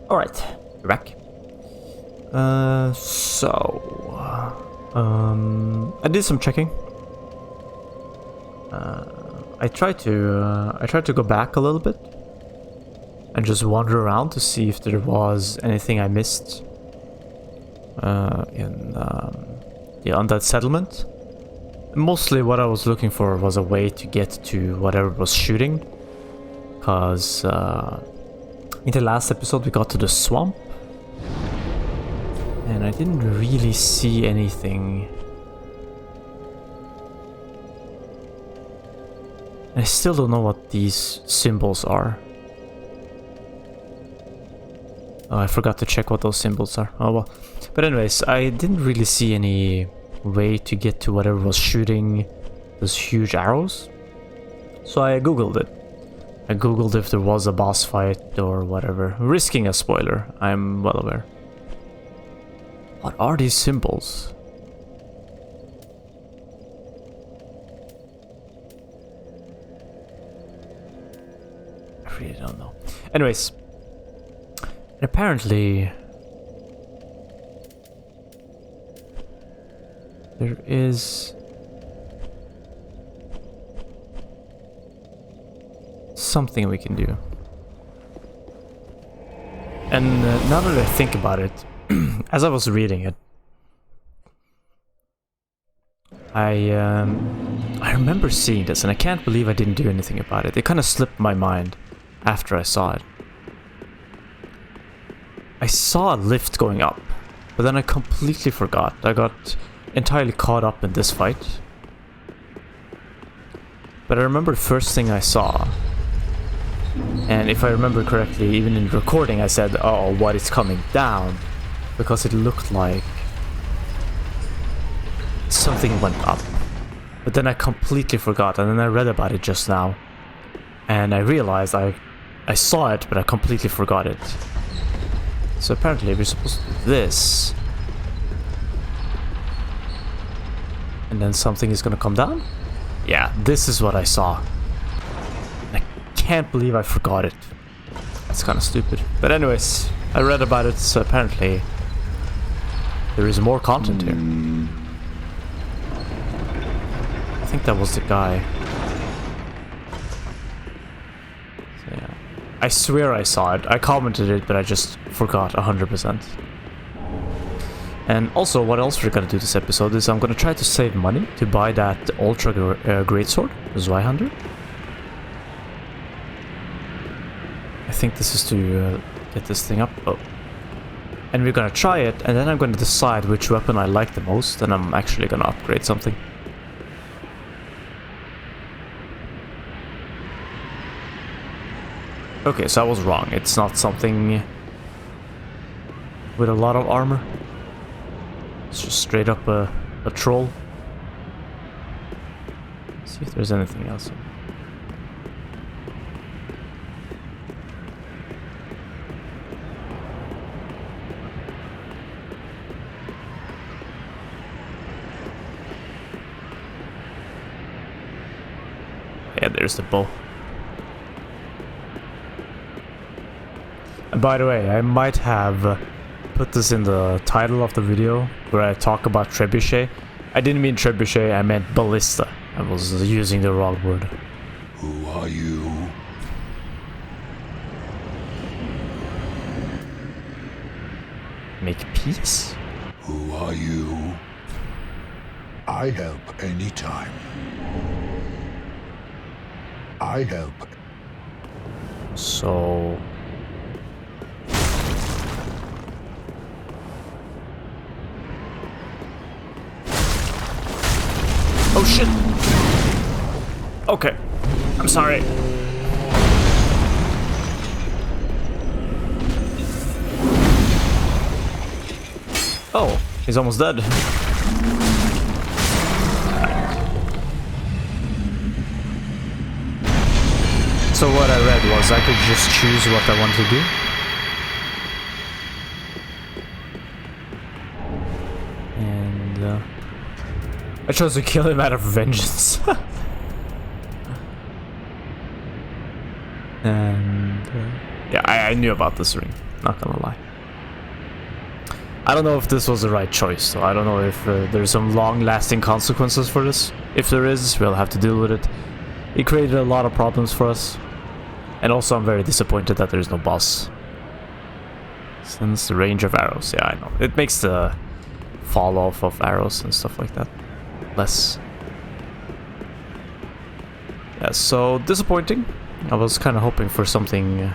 Alright, we're back. I did some checking. I tried to go back a little bit and just wander around to see if there was anything I missed in the undead settlement. Mostly what I was looking for was a way to get to whatever was shooting, because in the last episode we got to the swamp and I didn't really see anything. I still don't know what these symbols are. Oh, I forgot to check what those symbols are. Oh well. But anyways, I didn't really see any way to get to whatever was shooting those huge arrows. So I googled it. I googled if there was a boss fight or whatever. Risking a spoiler, I'm well aware. What are these symbols? I really don't know. Anyways, apparently there is something we can do. And now that I think about it, as I was reading it, I remember seeing this and I can't believe I didn't do anything about it. It kind of slipped my mind after I saw it. I saw a lift going up, but then I completely forgot. I got entirely caught up in this fight. But I remember the first thing I saw, and if I remember correctly, even in the recording I said, oh, what is coming down? Because it looked like something went up. But then I completely forgot, and then I read about it just now. And I realized I saw it, but I completely forgot it. So apparently we're supposed to do this. And then something is gonna come down? Yeah, this is what I saw. I can't believe I forgot it. It's kind of stupid. But anyways, I read about it, so apparently there is more content here. I think that was the guy. So yeah. I swear I saw it. I commented it, but I just forgot 100%. And also, what else we're gonna do this episode is I'm gonna try to save money to buy that ultra greatsword, the Zweihander. I think this is to get this thing up. Oh. And we're gonna try it, and then I'm gonna decide which weapon I like the most, and I'm actually gonna upgrade something. Okay, so I was wrong. It's not something with a lot of armor. It's just straight up a troll. Let's see if there's anything else. Yeah, there's the bow. And by the way, I might have put this in the title of the video where I talk about trebuchet. I didn't mean trebuchet, I meant ballista. I was using the wrong word. Who are you? Make peace? Who are you? I help anytime. I help. So... Oh shit! Okay, I'm sorry. Oh, he's almost dead. So what I read was I could just choose what I want to do. And I chose to kill him out of vengeance. And yeah, I knew about this ring. not gonna lie. I don't know if this was the right choice, though. I don't know if there's some long-lasting consequences for this. If there is, we'll have to deal with it. It created a lot of problems for us. And also, I'm very disappointed that there's no boss. Since the range of arrows, yeah, I know. It makes the fall off of arrows and stuff like that less. Yeah, so disappointing. I was kind of hoping for something...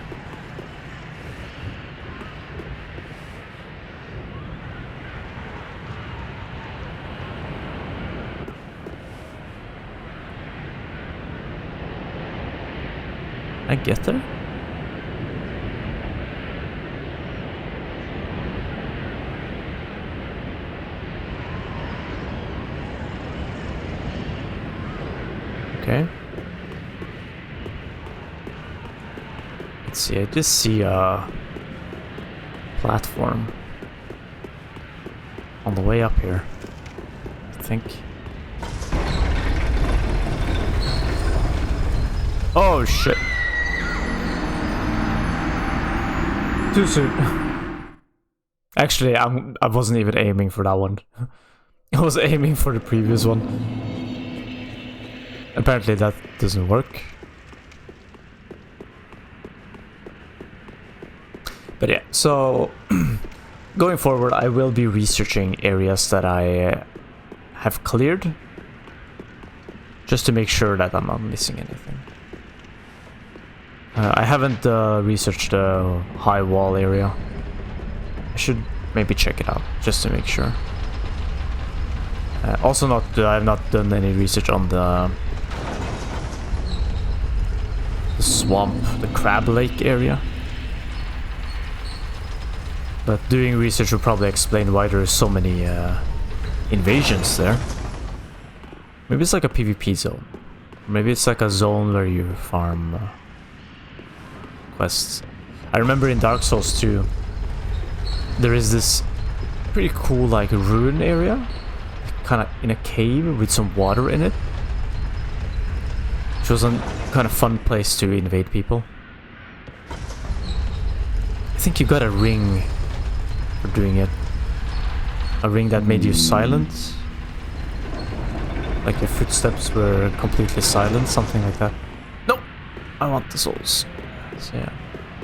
I get there? Okay. Let's see, I just see a platform on the way up here, I think. Oh shit. Too soon. Actually, I wasn't even aiming for that one. I was aiming for the previous one. Apparently that doesn't work. But yeah, so going forward I will be researching areas that I have cleared, just to make sure that I'm not missing anything. I haven't researched the high wall area. I should maybe check it out, just to make sure. Also, I have not done any research on the swamp, the crab lake area. But doing research will probably explain why there are so many invasions there. Maybe it's like a PvP zone. Maybe it's like a zone where you farm quests. I remember in Dark Souls 2, there is this pretty cool like ruin area, kind of in a cave with some water in it. Which was a kind of fun place to invade people. I think you got a ring for doing it. A ring that made you silent. Like your footsteps were completely silent, something like that. No! I want the souls. So yeah.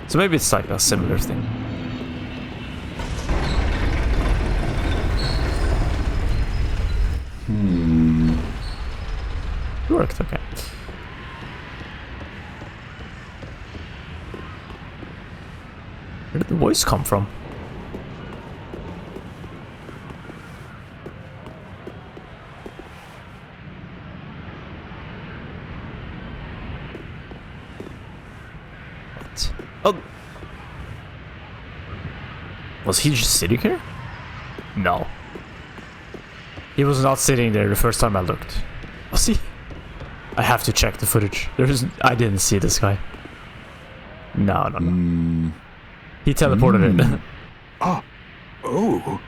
So maybe it's like a similar thing. It worked, okay. Where did the voice come from? What? Oh! Was he just sitting here? No. He was not sitting there the first time I looked. Was he? I have to check the footage. I didn't see this guy. No. He teleported in. Ah, oh,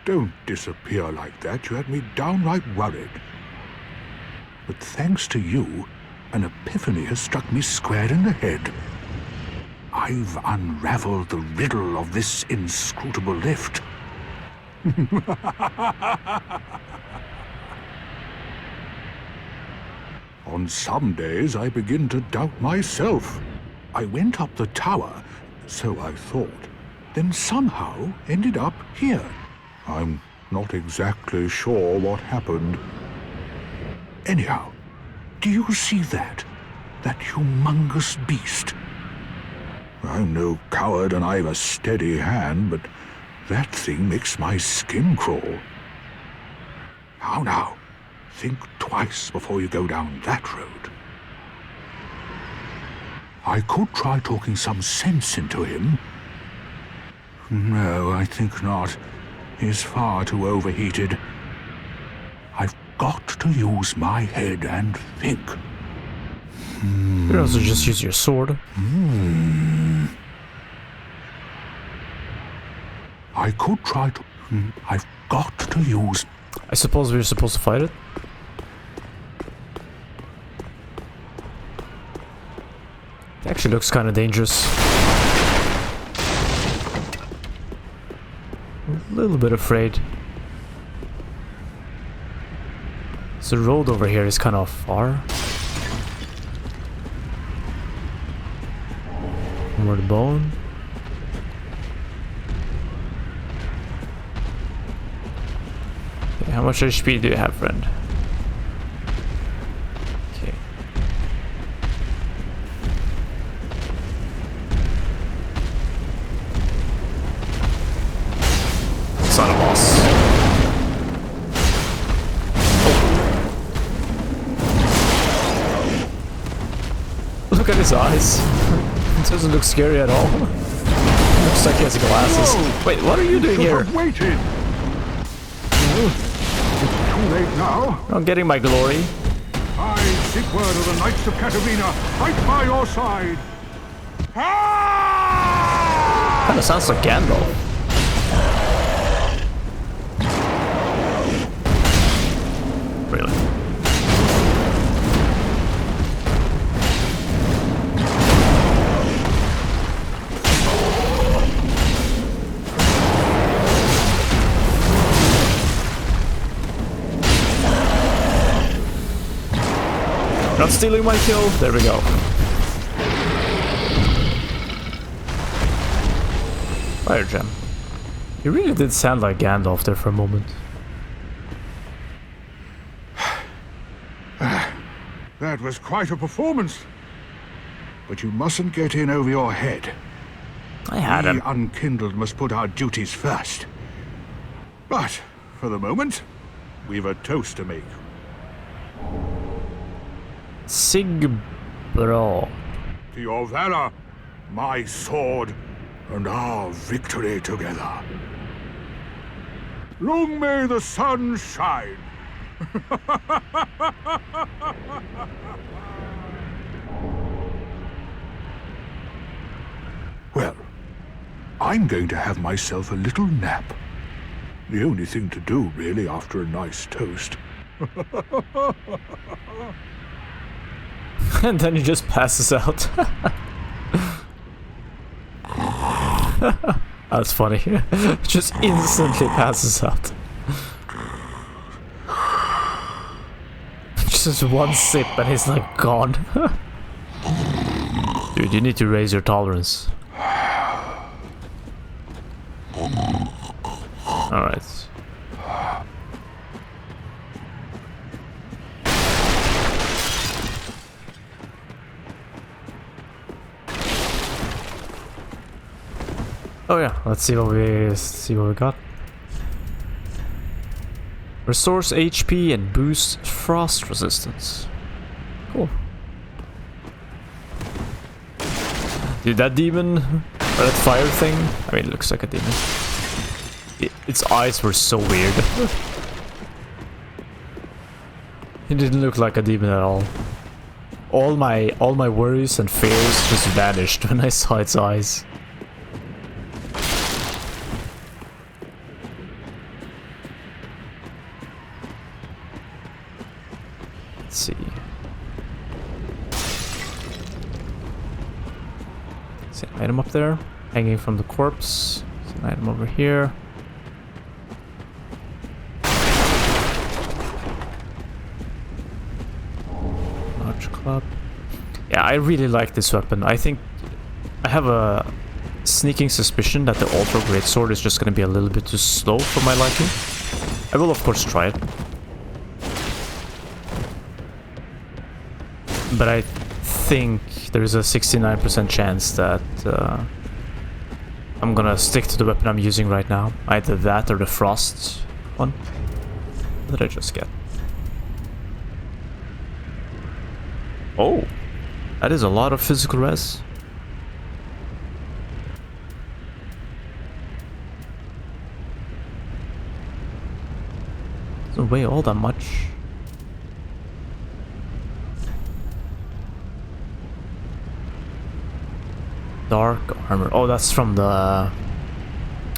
don't disappear like that. You had me downright worried. But thanks to you, an epiphany has struck me square in the head. I've unraveled the riddle of this inscrutable lift. On some days, I begin to doubt myself. I went up the tower, so I thought, then somehow ended up here. I'm not exactly sure what happened. Anyhow, do you see that? That humongous beast? I'm no coward and I've a steady hand, but that thing makes my skin crawl. How now? Think twice before you go down that road. I could try talking some sense into him. No, I think not. He's far too overheated. I've got to use my head and think. You could also just use your sword. I could try to... I've got to use... I suppose we're supposed to fight it? It actually looks kind of dangerous. A little bit afraid. So the road over here is kind of far. More the bone. Okay, how much HP do you have, friend? Okay. Son of a boss. Look at his eyes. It doesn't look scary at all. Looks like he has glasses. No! Wait, what are you doing here? Waited. It's too late now. I'm getting my glory. I seek word of the Knights of Katarina. Fight by your side. Kinda sounds like Gandalf. Really? Not stealing my kill. There we go. Fire gem. He really did sound like Gandalf there for a moment. That was quite a performance. But you mustn't get in over your head. I had We him. unkindled must put our duties first. But, for the moment, we've a toast to make. Sigbro. To your valor, my sword, and our victory together. Long may the sun shine. Well, I'm going to have myself a little nap. The only thing to do, really, after a nice toast. And then he just passes out. That's funny. Just instantly passes out. Just one sip and he's like gone. Dude, you need to raise your tolerance. Alright. Oh yeah, let's see what we got. Restores HP and boosts frost resistance. Cool. Dude, that demon, or that fire thing, I mean, it looks like a demon. Its eyes were so weird. It didn't look like a demon at all. All my worries and fears just vanished when I saw its eyes. Let's see. There's an item up there, hanging from the corpse. There's an item over here. Large club. Yeah, I really like this weapon. I think I have a sneaking suspicion that the Ultra Greatsword is just going to be a little bit too slow for my liking. I will of course try it. But I think there's a 69% chance that I'm gonna stick to the weapon I'm using right now. Either that or the frost one. What did I just get? Oh! That is a lot of physical res. Doesn't weigh all that much. Dark armor. Oh, that's from the...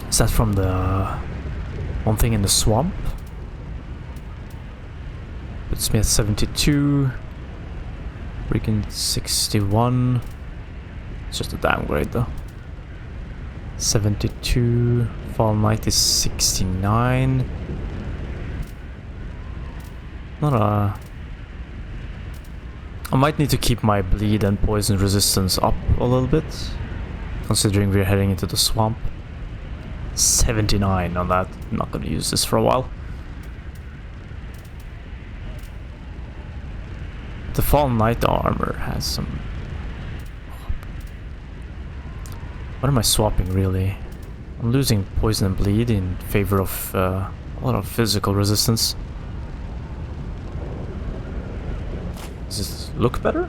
Is that from the... one thing in the swamp? Puts me at 72. Freaking 61. It's just a downgrade though. 72. Fallen Knight is 69. Not a... I might need to keep my bleed and poison resistance up a little bit, considering we're heading into the swamp. 79 on that. I'm not gonna use this for a while. The Fallen Knight armor has some... What am I swapping really? I'm losing poison and bleed in favor of a lot of physical resistance. Does this look better?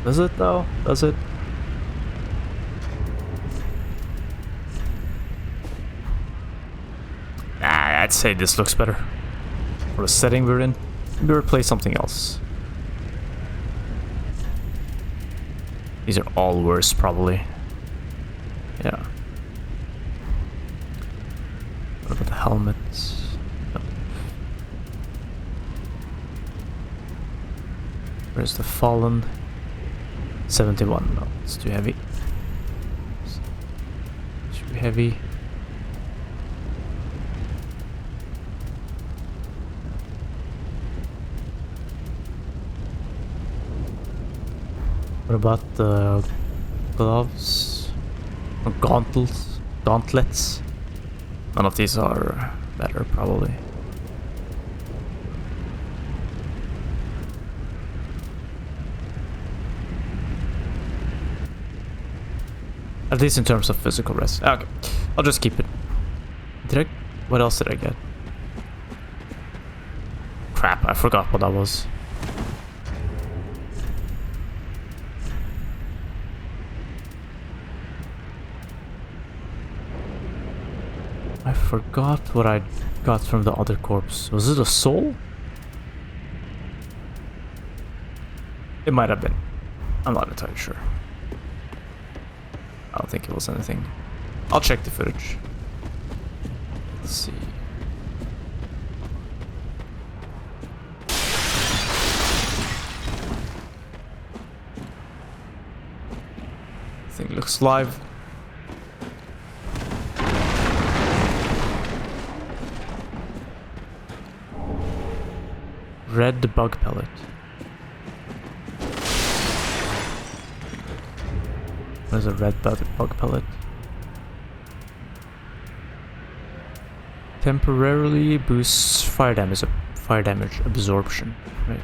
Does it though? Does it? Nah, I'd say this looks better. For the setting we're in. Maybe replace something else. These are all worse, probably. Yeah. What about the helmets? No. Where's the Fallen? 71. No, it's too heavy. Too heavy. What about the gloves? Or gauntlets? Gauntlets? None of these are better, probably. At least in terms of physical rest. Okay, I'll just keep it. Did I... What else did I get? Crap, I forgot what that was. I forgot what I got from the other corpse. Was it a soul? It might have been. I'm not entirely sure. I don't think it was anything. I'll check the footage. Let's see. Thing looks live. Red bug pellet. What is a red bug pellet? Temporarily boosts fire damage absorption. Right.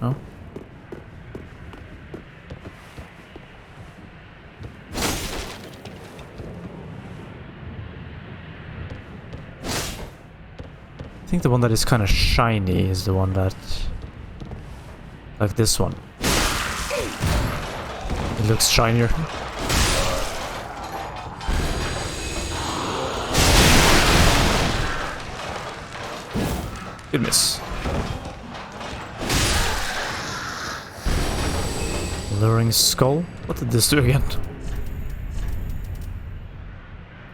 Oh. I think the one that is kind of shiny is the one that... Like this one. It looks shinier. Good miss. Luring skull? What did this do again?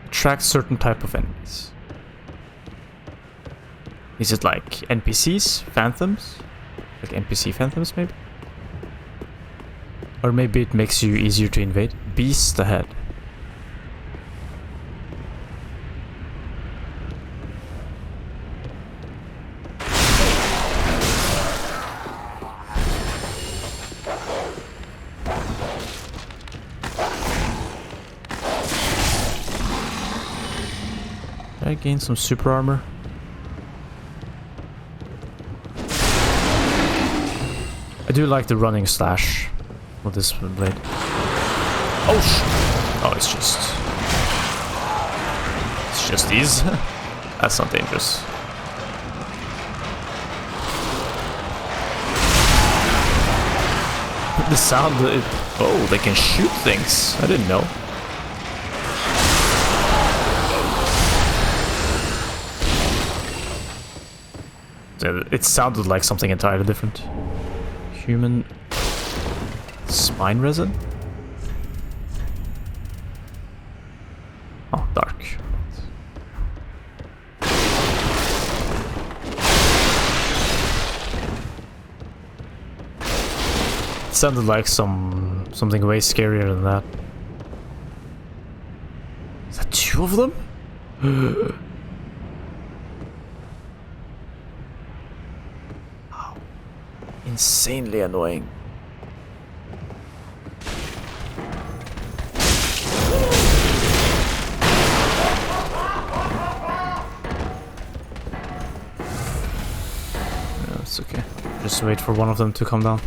Attracts certain type of enemies. Is it like NPCs? Phantoms? Like NPC phantoms, maybe? Or maybe it makes you easier to invade? Beast ahead. Did I gain some super armor? I do like the running slash with this blade. Oh oh, it's just these. That's not dangerous. The sound. Oh, they can shoot things. I didn't know. It sounded like something entirely different. Human spine resin? Oh, dark. sounded like something way scarier than that. Is that 2 of them? Wow. Insanely annoying. Yeah, it's okay. Just wait for one of them to come down.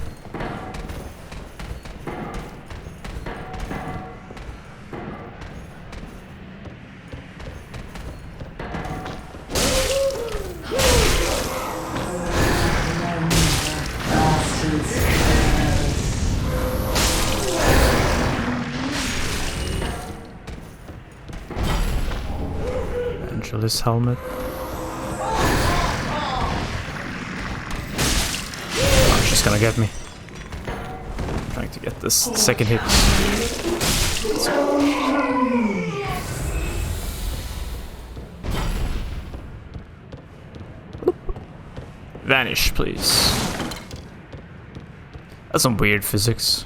This helmet. Oh, she's gonna get me. I'm trying to get this second hit. Vanish, please. That's some weird physics.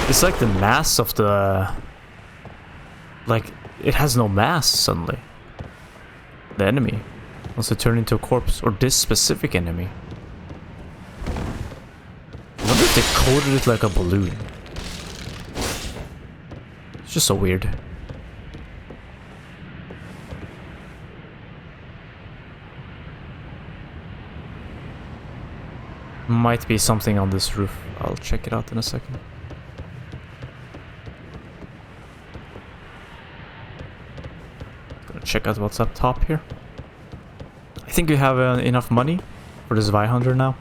It's like the mass of the... Like, it has no mass suddenly. The enemy wants to turn into a corpse, or this specific enemy. I wonder if they coated it like a balloon. It's just so weird. Might be something on this roof. I'll check it out in a second. Check out what's up top here. I think we have enough money for this Hunter now.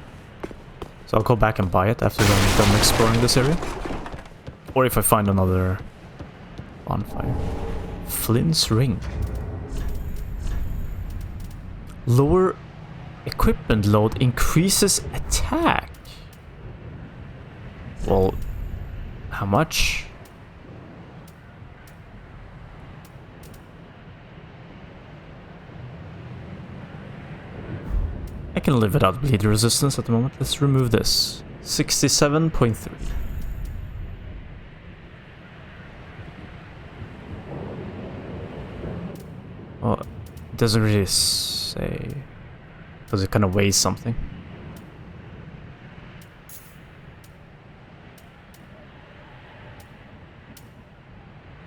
So I'll go back and buy it after I'm done exploring this area. Or if I find another bonfire. Flint's ring. Lower equipment load increases attack. Well, how much? I can live without bleed resistance at the moment. Let's remove this. 67.3. Well, it doesn't really say... Does it kind of weigh something?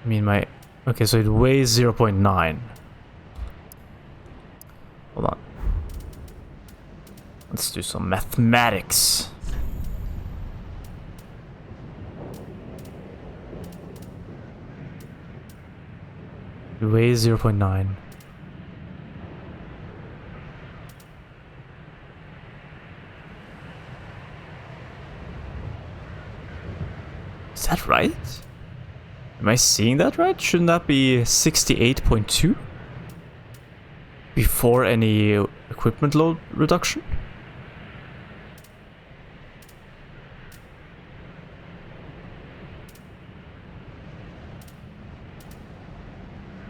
I mean, my... Okay, so it weighs 0.9. Hold on. Let's do some mathematics. It weighs 0.9. Is that right? Am I seeing that right? Shouldn't that be 68.2? Before any equipment load reduction?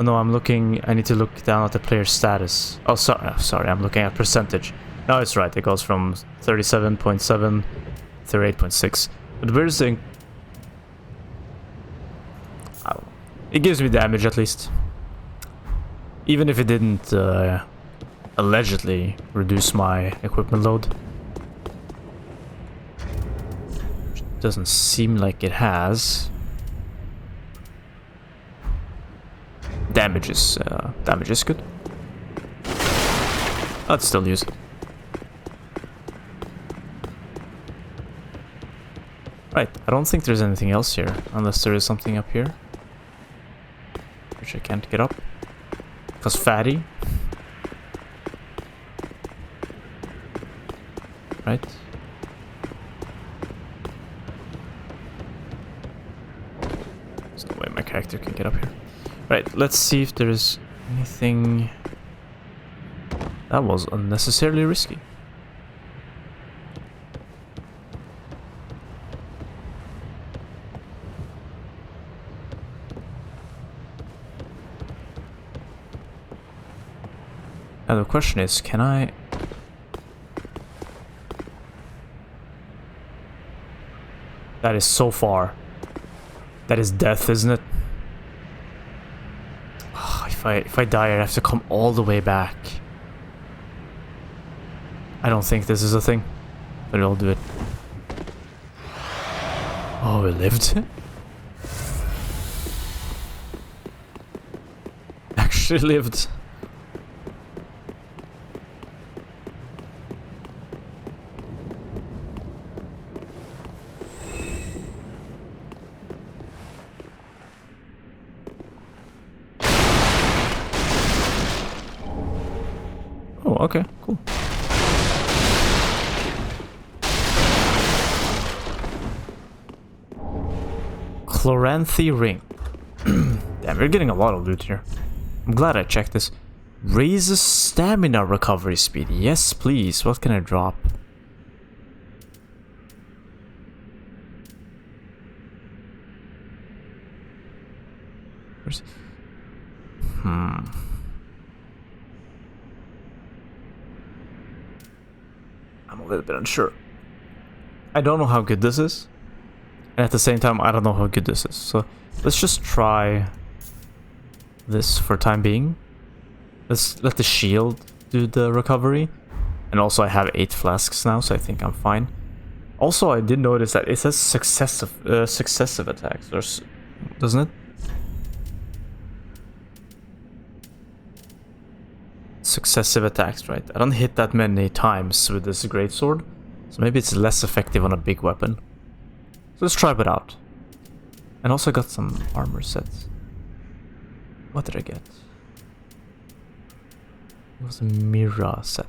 Oh no, I'm looking... I need to look down at the player status. Oh, sorry, I'm looking at percentage. No, it's right. It goes from 37.7 to 38.6. But where's the... Oh, it gives me damage at least. Even if it didn't allegedly reduce my equipment load. Which doesn't seem like it has. Damage is good. I'd still use it. Right, I don't think there's anything else here, unless there is something up here. Which I can't get up. Because fatty. Right. There's no way my character can get up here. Right, let's see if there's anything... That was unnecessarily risky. Now the question is, can I... That is so far. That is death, isn't it? Oh, if I die, I have to come all the way back. I don't think this is a thing, but I'll do it. Oh, we lived. Actually lived. Oh, okay, cool. Chloranthy ring. Damn, we're getting a lot of loot here. I'm glad I checked this. Raises stamina recovery speed. Yes, please. What can I drop? Where's... I'm a little bit unsure. I don't know how good this is. And at the same time, I don't know how good this is. So let's just try this for time being. Let's let the shield do the recovery. And also I have 8 flasks now, so I think I'm fine. Also, I did notice that it says successive attacks, or doesn't it? Successive attacks, right? I don't hit that many times with this greatsword, so maybe it's less effective on a big weapon. So let's try it out. And also got some armor sets. What did I get? It was a Mira set.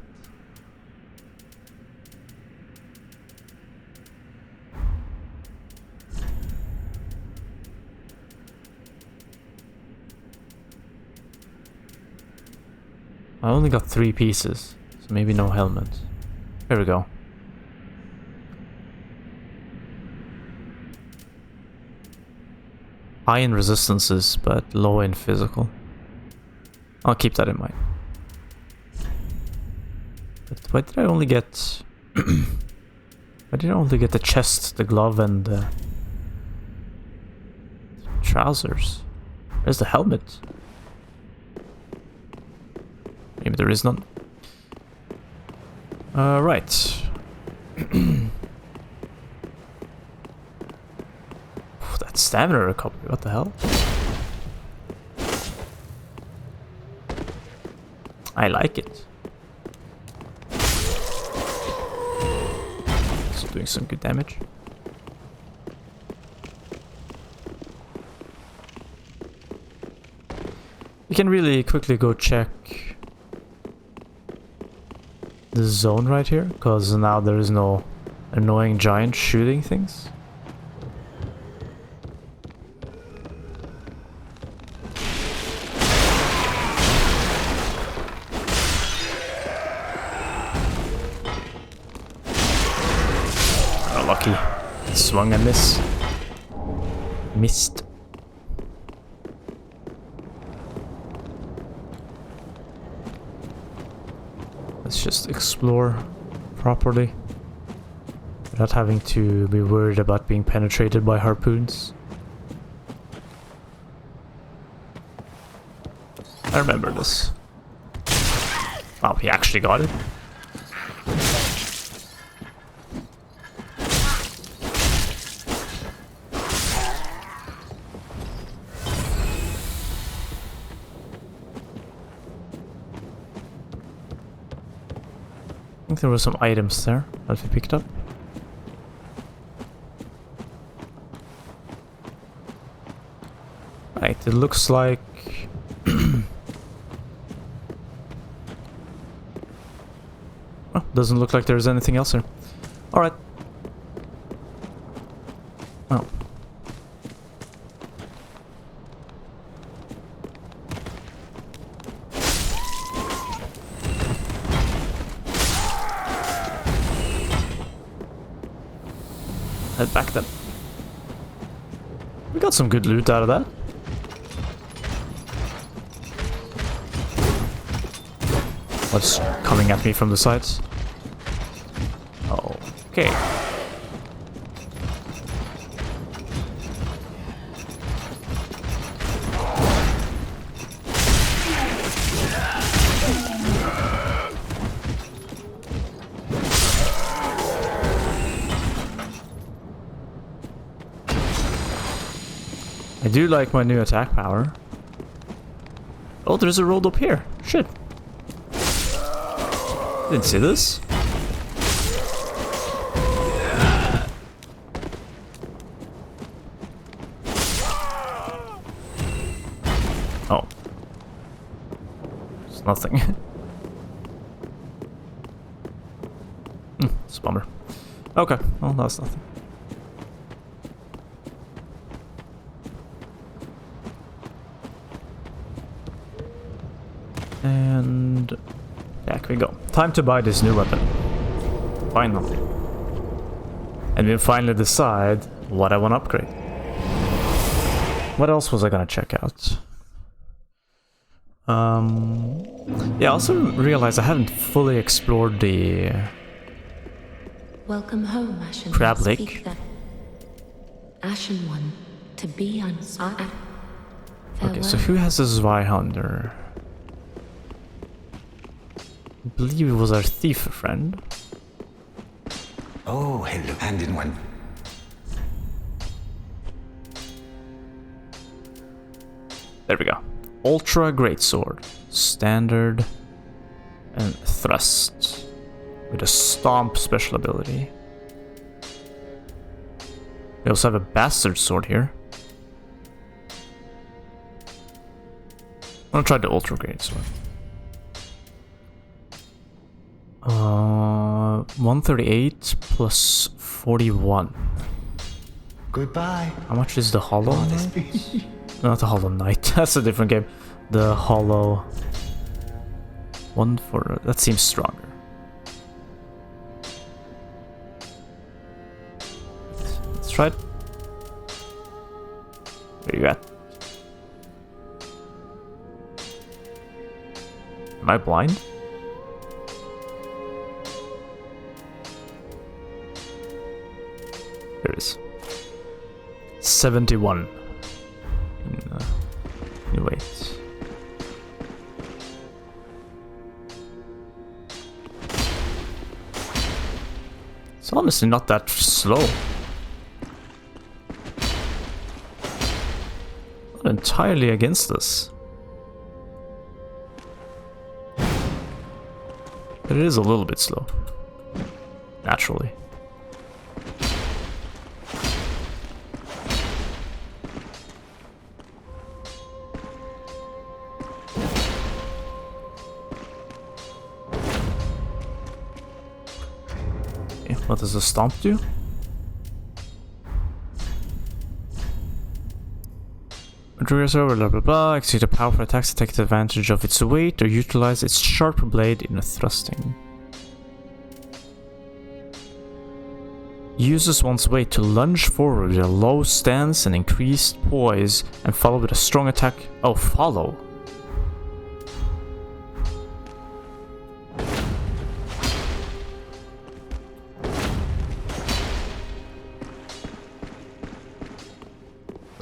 I only got 3 pieces, so maybe no helmet. Here we go. High in resistances, but low in physical. I'll keep that in mind. But why did I only get... why did I only get the chest, the glove, and the trousers? Where's the helmet? Maybe there is none. Right. That stamina recovery, what the hell? I like it. It's doing some good damage. We can really quickly go check the zone right here, because now there is no annoying giant shooting things. Oh, lucky. Swung and miss. Missed. Let's just explore properly without having to be worried about being penetrated by harpoons. I remember this. Oh, he actually got it. I think there were some items there that we picked up. Right, it looks like... oh, doesn't look like there's anything else here. Alright. Oh. Head back then. We got some good loot out of that. What's coming at me from the sides? Okay. do like my new attack power. Oh, there's a road up here. Shit. Didn't see this. Oh. It's nothing. It's a bummer. Okay, well, that's nothing. And back we go. Time to buy this new weapon. Finally. And we'll finally decide what I want to upgrade. What else was I gonna check out? Yeah, I also realized I haven't fully explored the Welcome home, Ashen. Crab Speak Lake. then. Ashen one, to be unsought. Okay, so who has a Zweihander? I believe it was our thief friend. Oh, hello, hand in one. There we go. Ultra Greatsword. Standard. And Thrust. With a Stomp special ability. We also have a Bastard Sword here. I'm gonna try the Ultra Greatsword. 138 plus 41. Goodbye. How much is the Hollow Knight? Not the Hollow Knight, that's a different game. The Hollow... One for... that seems stronger. Let's try it. Where you at? Am I blind? There it is. 71. Wait. It's honestly not that slow. Not entirely against this. But it is a little bit slow. Naturally. What does a stomp do? Triggers over blah blah blah. Execute a powerful attack to take advantage of its weight or utilize its sharp blade in a thrusting. Uses one's weight to lunge forward with a low stance and increased poise and follow with a strong attack. Oh, follow.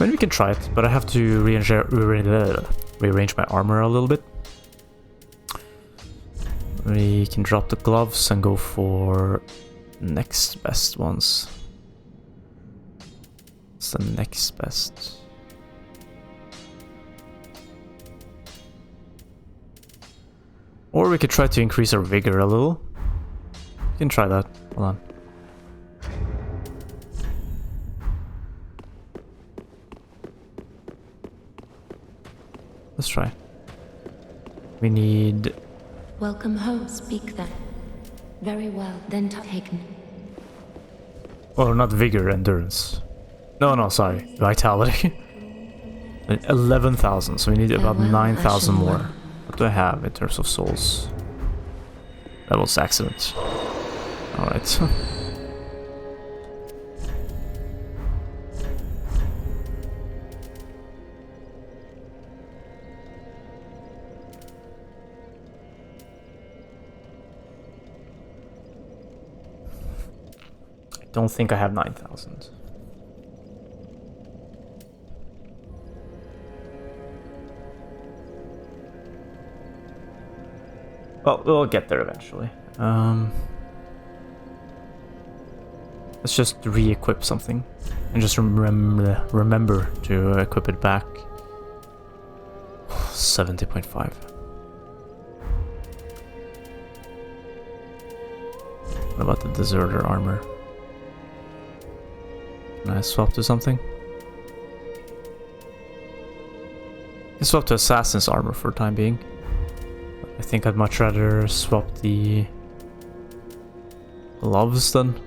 I mean, we can try it, but I have to rearrange my armor a little bit. We can drop the gloves and go for next best ones. What's the next best? Or we could try to increase our vigor a little. We can try that. Hold on. Let's try. We need... Welcome home, speak then. Very well, then taken. Oh, not vigor, endurance. No, sorry. Vitality. 11,000, so we need about 9,000 more. What do I have in terms of souls? That was accident. Alright. Don't think I have 9,000. Well, we'll get there eventually. Let's Let's just re-equip something. And just remember to equip it back. 70.5. What about the deserter armor? Can I swap to something? I swap to assassin's armor for the time being. I think I'd much rather swap the gloves then.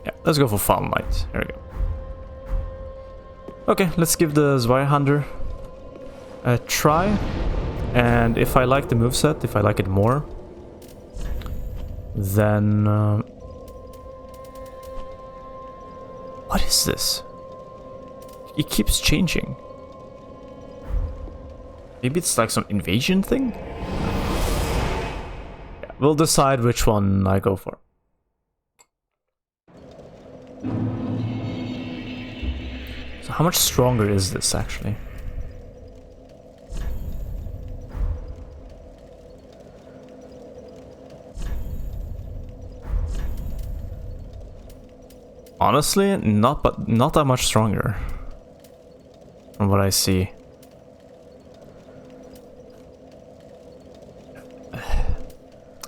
Yeah, let's go for Foul Knight. There we go. Okay, let's give the Zweihander a try. And if I like the moveset, if I like it more, then... what is this? It keeps changing. Maybe it's like some invasion thing? Yeah, we'll decide which one I go for. So how much stronger is this actually? Honestly, not that much stronger from what I see.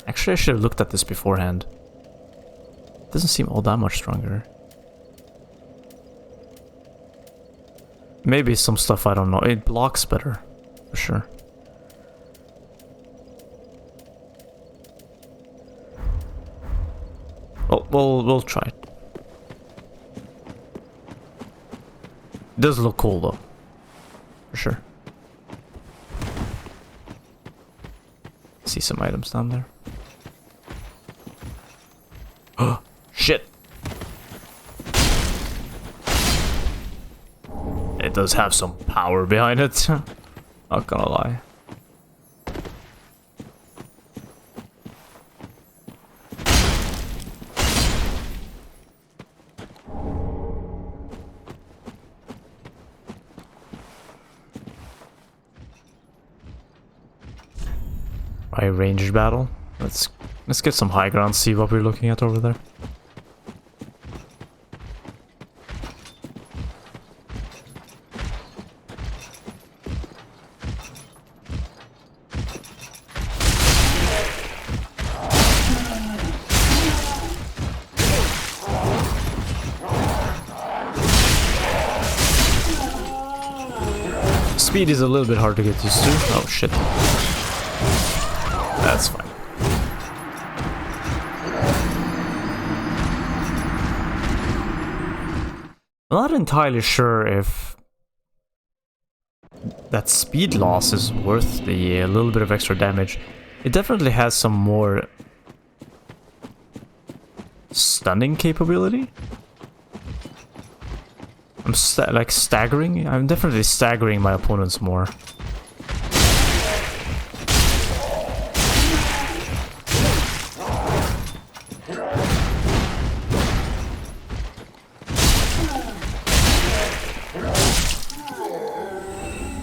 Actually, I should have looked at this beforehand. It doesn't seem all that much stronger. Maybe some stuff I don't know. It blocks better, for sure. Well, we'll try it. It does look cool though, for sure. See some items down there. Oh, shit! It does have some power behind it. Not gonna lie. Ranged battle. Let's get some high ground, see what we're looking at over there. Speed is a little bit hard to get used to. Oh shit. That's fine. I'm not entirely sure if that speed loss is worth the little bit of extra damage. It definitely has some more stunning capability. I'm like staggering. I'm definitely staggering my opponents more.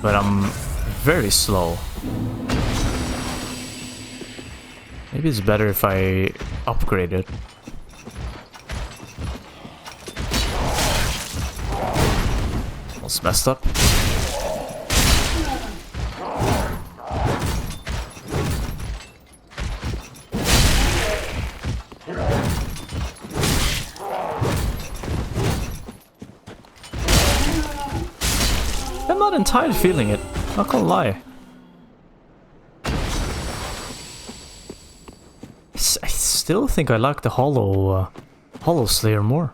But I'm very slow. Maybe it's better if I upgrade it. It's messed up. I'm not entirely feeling it, not gonna lie. I still think I like the Hollow Slayer more.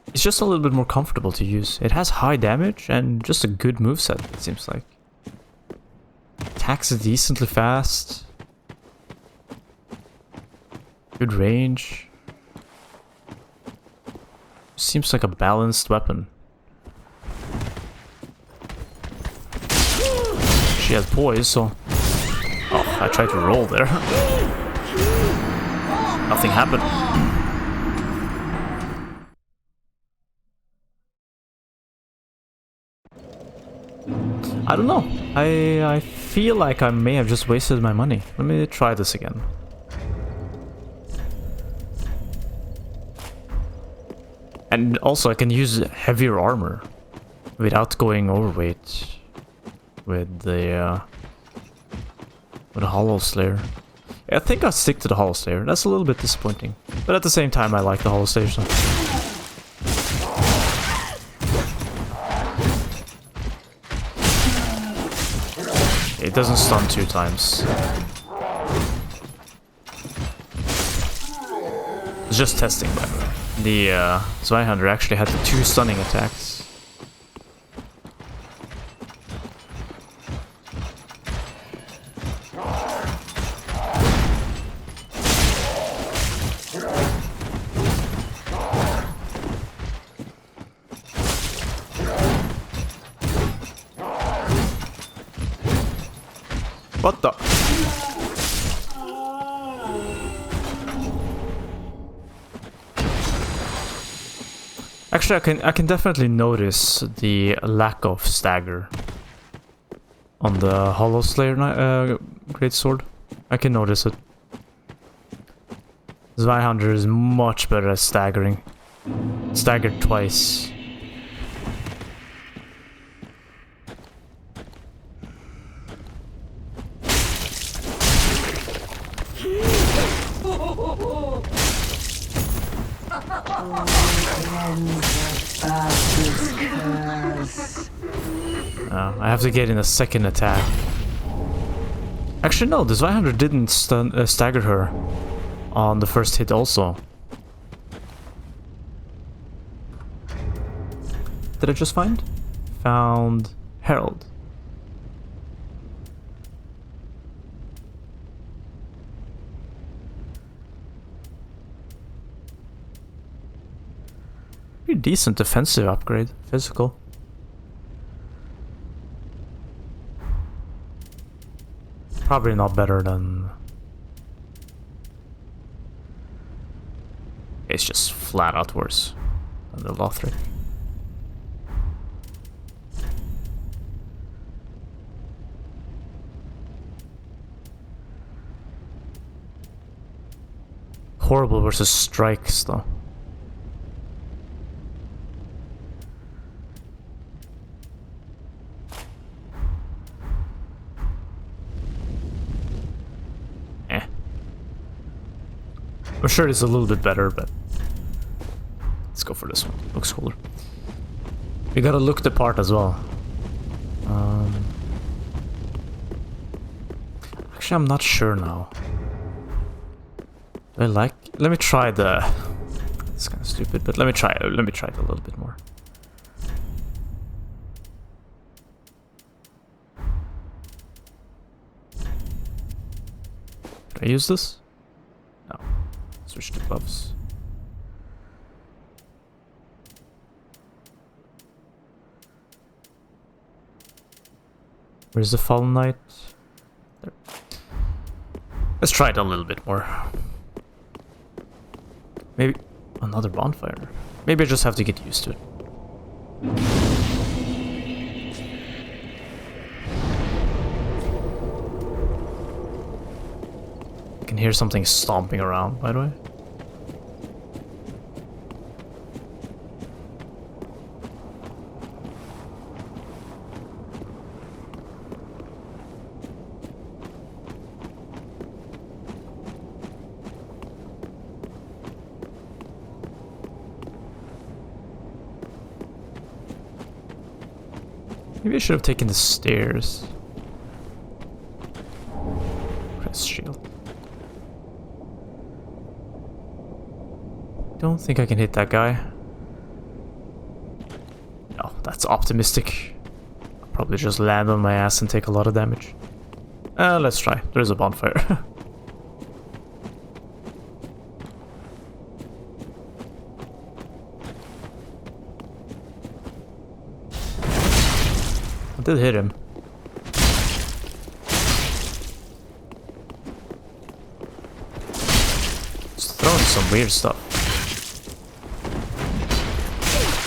It's just a little bit more comfortable to use. It has high damage and just a good moveset, it seems like. Attacks decently fast. Good range. Seems like a balanced weapon. She has poise, so... Oh, I tried to roll there. Nothing happened. I don't know. I feel like I may have just wasted my money. Let me try this again. And also I can use heavier armor without going overweight with the Hollow Slayer. I think I'll stick to the Hollow Slayer. That's a little bit disappointing. But at the same time I like the Hollow Slayer, so. It doesn't stun 2 times. It's just testing, by the way. The Zweihander actually had 2 stunning attacks. What the? Actually, I can definitely notice the lack of stagger on the Hollow Slayer greatsword. I can notice it. Zweihander is much better at staggering. Staggered twice. I have to get in a second attack. Actually, no, the Zweihander didn't stagger her on the first hit also. Did I just find? Found Herald. Pretty decent defensive upgrade, physical. Probably not better than... It's just flat out worse than the Lothric. Horrible versus strikes though. I'm sure it's a little bit better, but let's go for this one. Looks cooler. We gotta look the part as well. Actually, I'm not sure now. Let me try the... It's kind of stupid, but let me try it a little bit more. Can I use this? No. Switch to gloves. Where's the Fallen Knight? There. Let's try it a little bit more. Maybe another bonfire. Maybe I just have to get used to it. I can hear something stomping around, by the way. Maybe I should have taken the stairs. Press shield. Don't think I can hit that guy. No, that's optimistic. I'll probably just land on my ass and take a lot of damage. Let's try. There's a bonfire. I did hit him. It's throwing some weird stuff.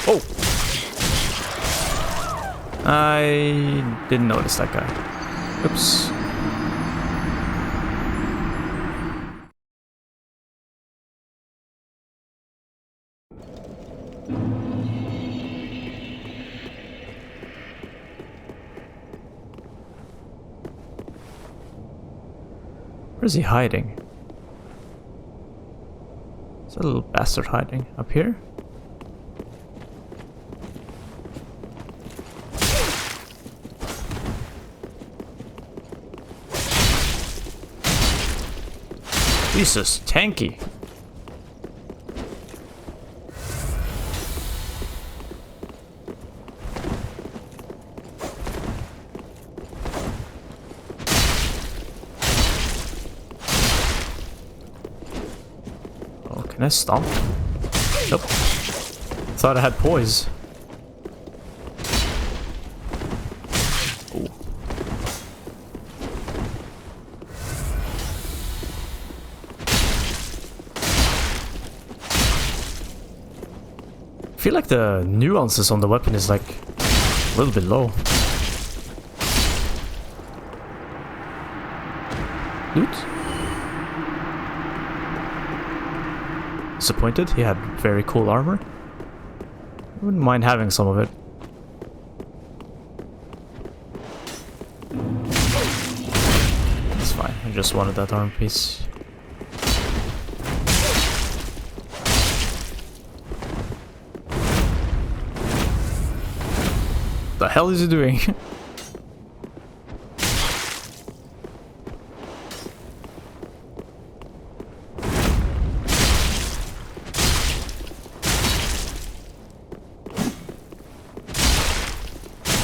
Oh! I didn't notice that guy. Oops. Where's he hiding? Is that little bastard hiding up here? Jesus, tanky. Oh, can I stomp? Nope. Thought I had poise. I feel like the nuances on the weapon is like a little bit low. Loot? Disappointed? He had very cool armor. I wouldn't mind having some of it. It's fine, I just wanted that armor piece. The hell is he doing?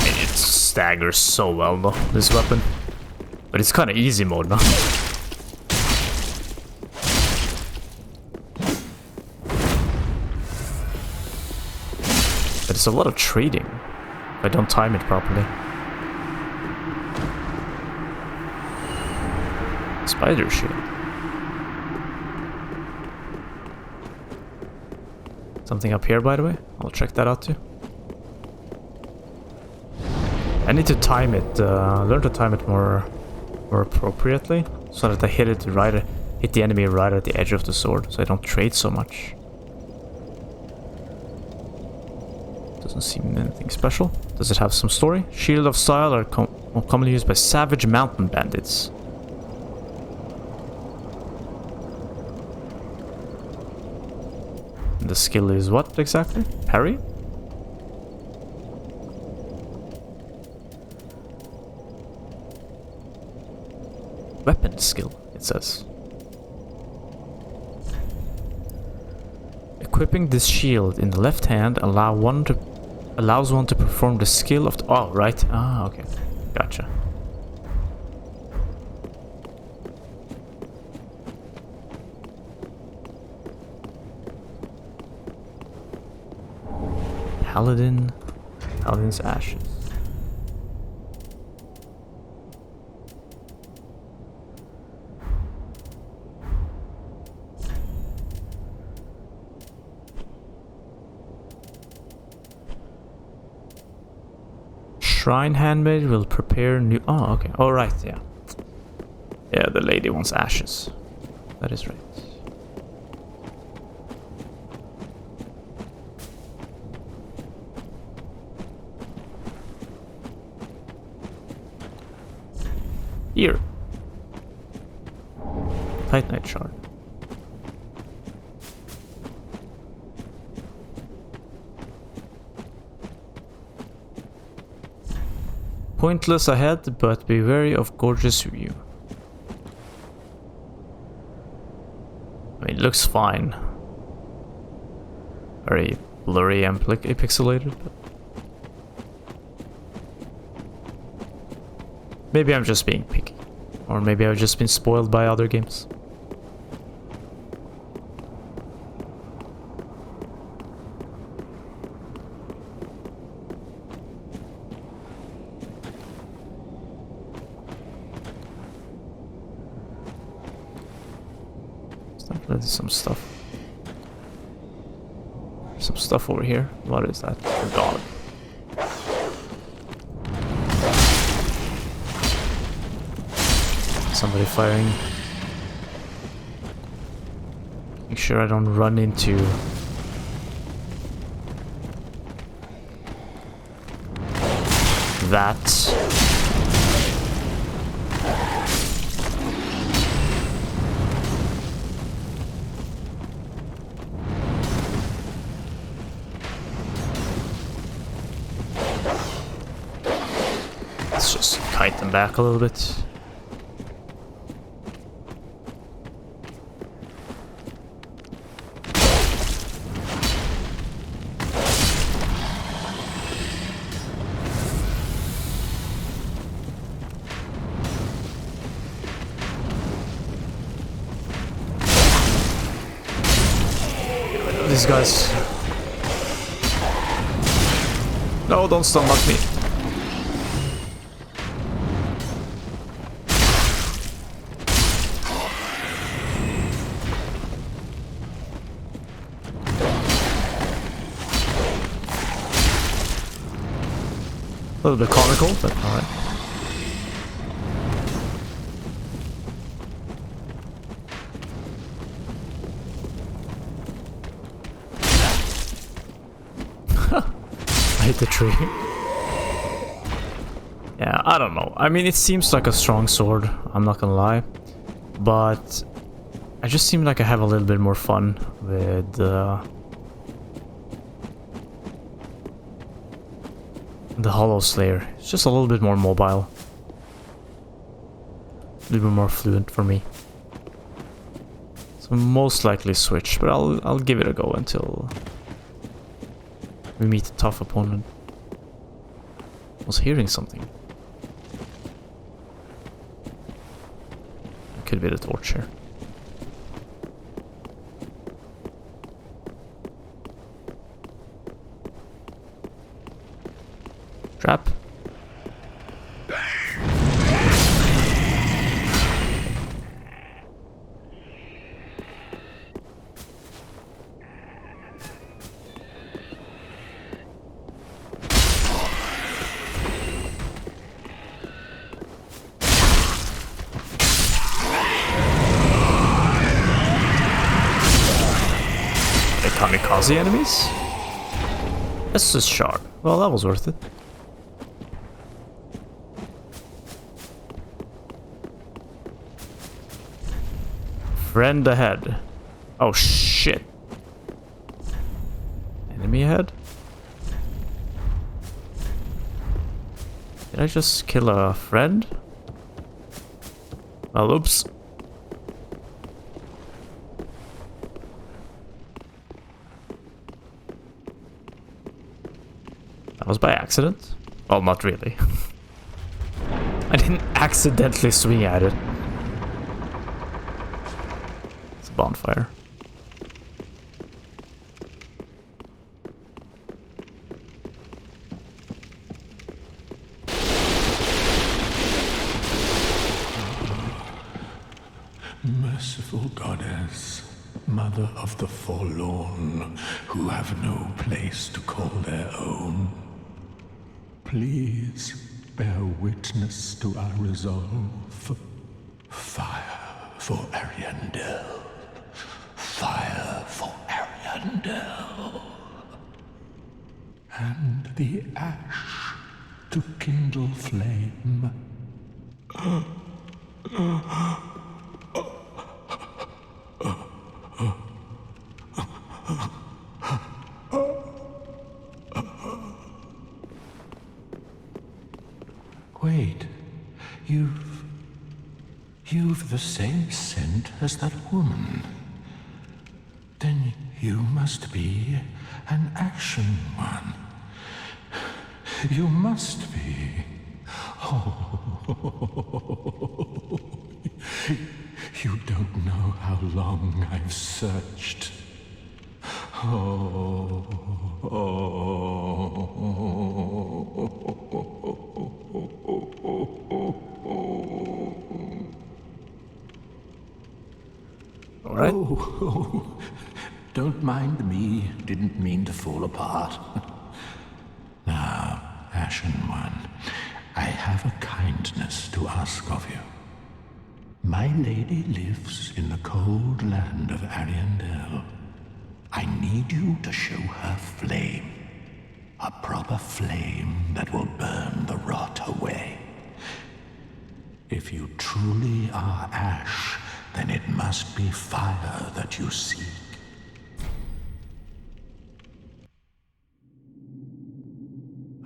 It staggers so well though, this weapon. But it's kind of easy mode now. But it's a lot of trading. I don't time it properly. Spider shield. Something up here, by the way. I'll check that out too. I need to time it. Learn to time it more appropriately, so that I hit the enemy right at the edge of the sword, so I don't trade so much. Doesn't seem anything special. Does it have some story? Shield of Style are commonly used by savage mountain bandits. And the skill is what exactly? Parry? Weapon skill, it says. Equipping this shield in the left hand allows one to perform the skill of the... Oh, right. Ah, okay. Gotcha. Paladin's Ashes. Shrine handmaid will prepare new... Oh, okay. Oh, right, yeah. Yeah, the lady wants ashes. That is right. Here. Titanite shard. Pointless ahead, but be wary of gorgeous view. I mean, it looks fine. Very blurry and pixelated. But maybe I'm just being picky. Or maybe I've just been spoiled by other games. Some stuff. Some stuff over here. What is that? A dog. somebody firing. Make sure I don't run into... that. Let's just kite them back a little bit. These guys. No, don't stun lock me. A little bit comical, but alright. I hit the tree. Yeah, I don't know. I mean, it seems like a strong sword, I'm not gonna lie. But I just seem like I have a little bit more fun with the Hollow Slayer. It's just a little bit more mobile. A little bit more fluent for me. So most likely switch, but I'll give it a go until we meet a tough opponent. I was hearing something. It could be the torch here. Trap. Kamikaze enemies? This is sharp. Well, that was worth it. Friend ahead. Oh shit. Enemy ahead? Did I just kill a friend? Well, oops. That was by accident. Well, not really. I didn't accidentally swing at it. It's a bonfire. Merciful goddess, mother of the forlorn, who have no place to call their own, please bear witness to our resolve. Fire for Ariandel. Fire for Ariandel. And the ash to kindle flame. Wait, you've the same scent as that woman. Then you must be an Ashen one. You must be. Oh, you don't know how long I've searched. Oh. All right. Oh, don't mind me. Didn't mean to fall apart. Now, Ashen One, I have a kindness to ask of you. My lady lives in the cold land of Ariandel. I need you to show her flame. A proper flame that will burn the rot away. If you truly are ash, then it must be fire that you seek.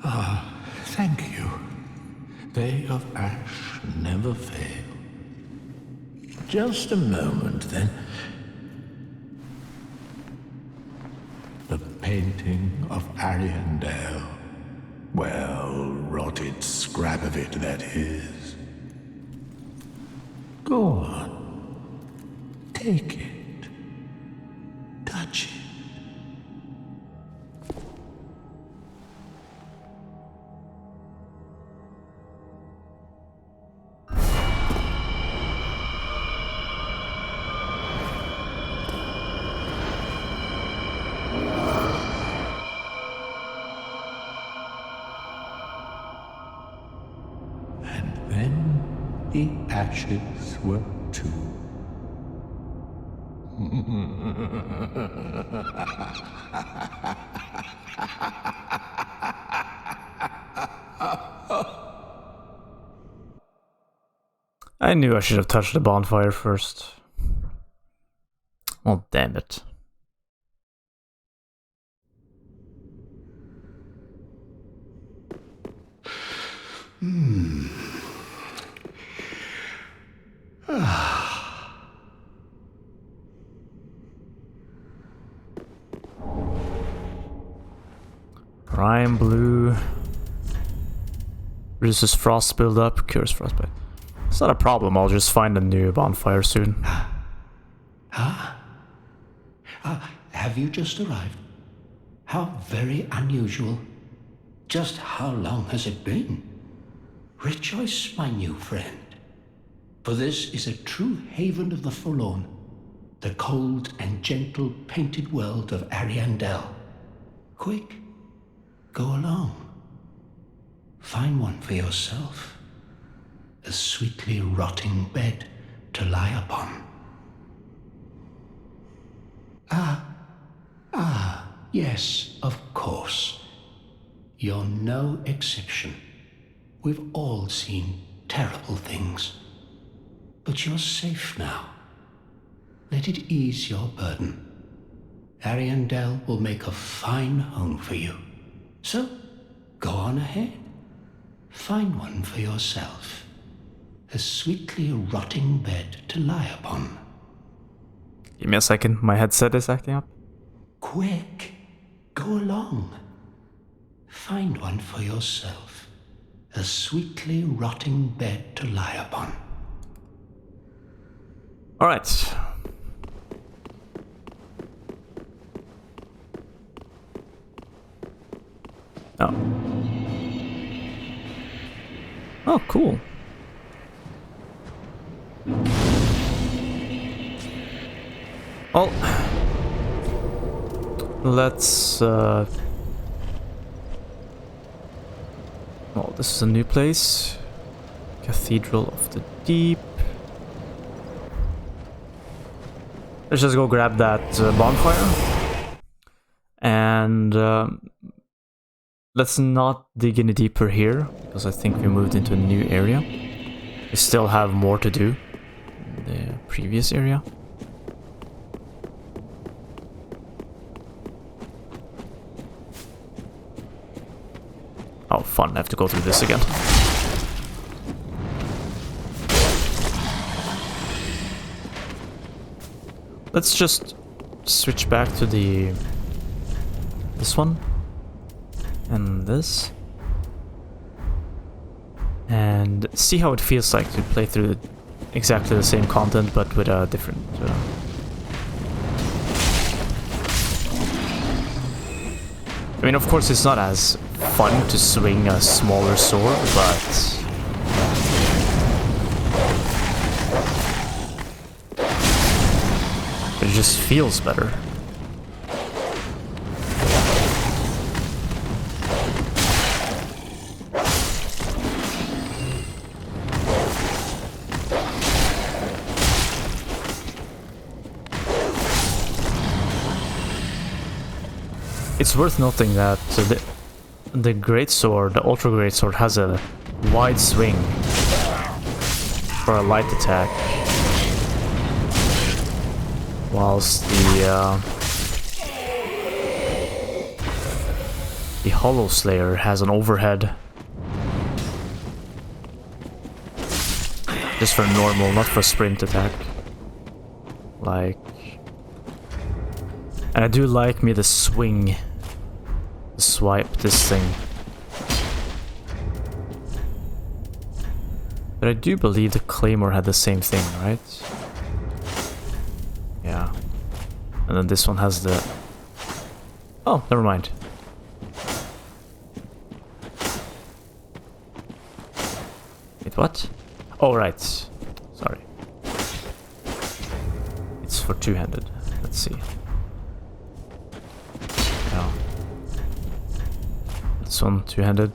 Ah, thank you. They of ash never fail. Just a moment, then. The painting of Ariandel. Well, rotted scrap of it, that is. Go on. Take it. Touch it. The ashes were too. I knew I should have touched the bonfire first. Oh, damn it. Prime blue. Reduces frost buildup, cures frostbite. It's not a problem, I'll just find a new bonfire soon. Have you just arrived? How very unusual. Just how long has it been? Rejoice, my new friend. For this is a true haven of the forlorn, the cold and gentle painted world of Ariandel. Quick, go along. Find one for yourself. A sweetly rotting bed to lie upon. Yes, of course. You're no exception. We've all seen terrible things. But you're safe now. Let it ease your burden. Ariandel will make a fine home for you. So, go on ahead. Find one for yourself. A sweetly rotting bed to lie upon. Give me a second, my headset is acting up. Quick, go along. Find one for yourself. A sweetly rotting bed to lie upon. Alright. Oh. Oh, cool. Well, let's well, this is a new place. Cathedral of the Deep. Let's just go grab that bonfire. And let's not dig any deeper here, because I think we moved into a new area. We still have more to do in the previous area. Oh, fun, I have to go through this again. Let's just switch back to this one. And this. And see how it feels like to play through exactly the same content, but with a different... I mean, of course, it's not as fun to swing a smaller sword, but... it just feels better. It's worth noting that the greatsword, the ultra greatsword, has a wide swing for a light attack, whilst the Hollow Slayer has an overhead. Just for normal, not for sprint attack. Like... And I do like me the swing. The swipe, this thing. But I do believe the Claymore had the same thing, right? Yeah. And then this one has the... Oh, never mind. Wait, what? Oh, right. Sorry. It's for two-handed. Let's see. Yeah. This one, two-handed.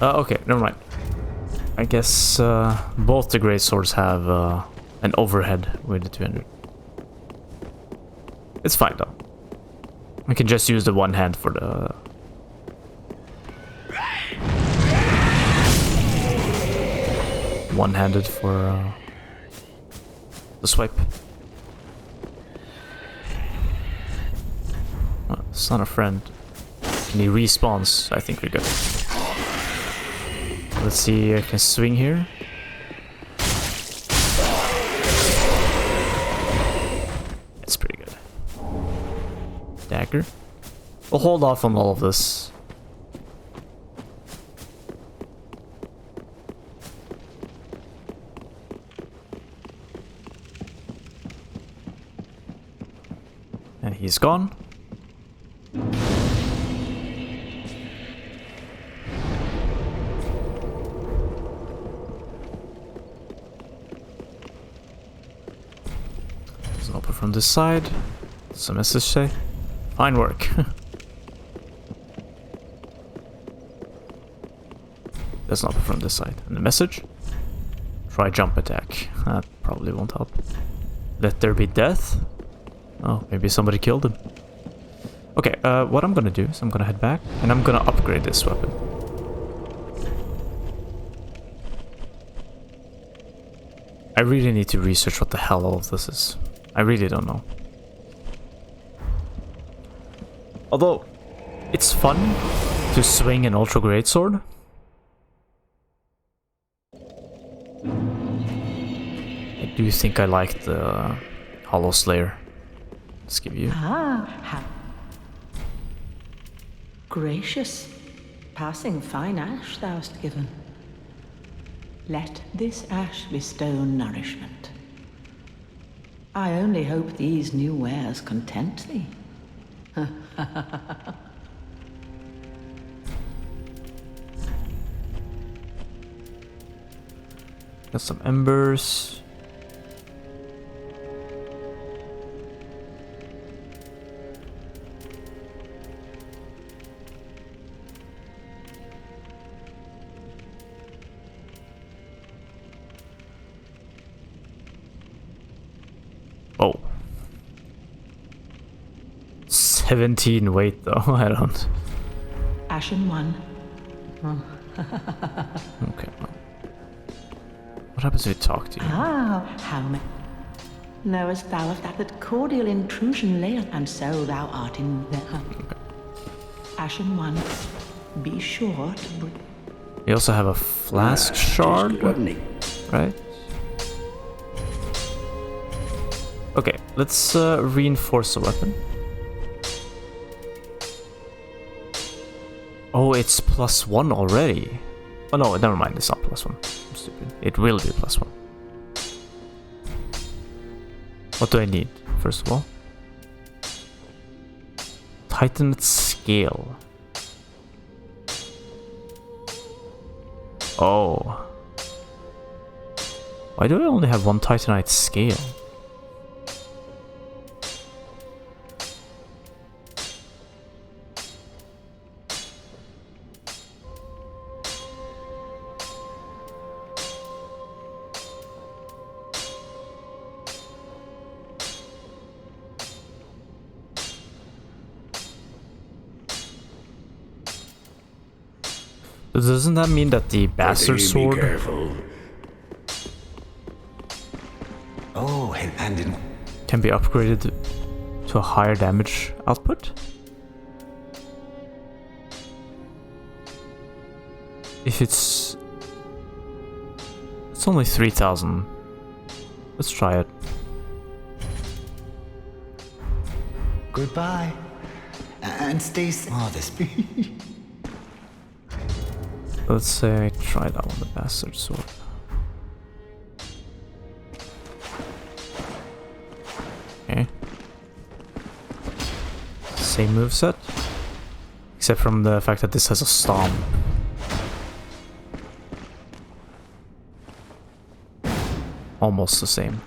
Okay, never mind. I guess both the great swords have an overhead with the two-handed. It's fine though. I can just use the one hand for the... one-handed for the swipe. Oh, it's not a friend. And he respawns. I think we're good. Let's see, I can swing here. It's pretty good. Dagger. We'll hold off on all of this. And he's gone. There's an open from this side. What's the message say? Fine work. There's an open from this side. And the message? Try jump attack. That probably won't help. Let there be death? Oh, maybe somebody killed him. Okay, what I'm gonna do is I'm gonna head back and I'm gonna upgrade this weapon. I really need to research what the hell all of this is. I really don't know. Although, it's fun to swing an ultra greatsword. I do think I like the Hollow Slayer. Let's give you. How gracious. Passing fine ash thou'st given. Let this ash bestow nourishment. I only hope these new wares content thee. Got some embers. Oh. 17 weight though, I don't. Ashen one. Okay. Well. What happens if we talk to you? How knowest thou of that cordial intrusion layeth, and so thou art in the Ashen one. Be sure to bring. We also have a flask shard, right? Okay, let's reinforce the weapon. Oh, it's +1 already. Oh no, never mind, it's not +1. I'm stupid. It will be +1. What do I need, first of all? Titanite scale. Oh. Why do I only have one Titanite scale? Doesn't that mean that the bastard sword Oh, and in can be upgraded to a higher damage output? If it's only 3,000. Let's try it. goodbye. And stay modest. Let's say I try that one, the bastard sword. Okay. Same moveset, except from the fact that this has a stomp. Almost the same.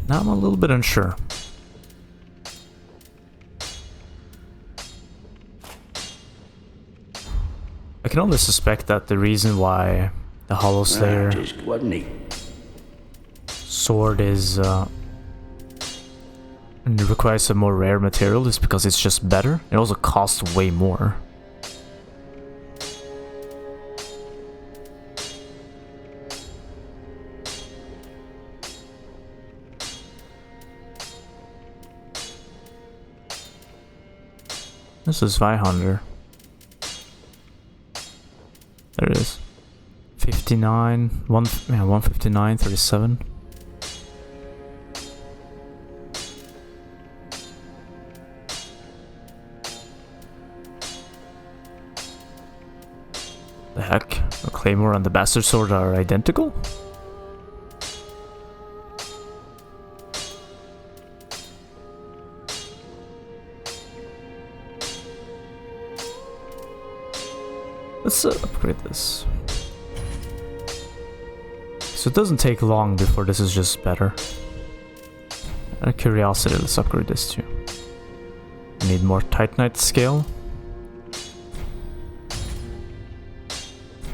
Now I'm a little bit unsure. I can only suspect that the reason why the Hollow Slayer sword is and requires some more rare material is because it's just better. It also costs way more. This is 500. There it is. 59, 159, 37. The heck? The Claymore and the Bastard Sword are identical? Let's upgrade this. So it doesn't take long before this is just better. Out of curiosity, let's upgrade this too. I need more Titanite scale.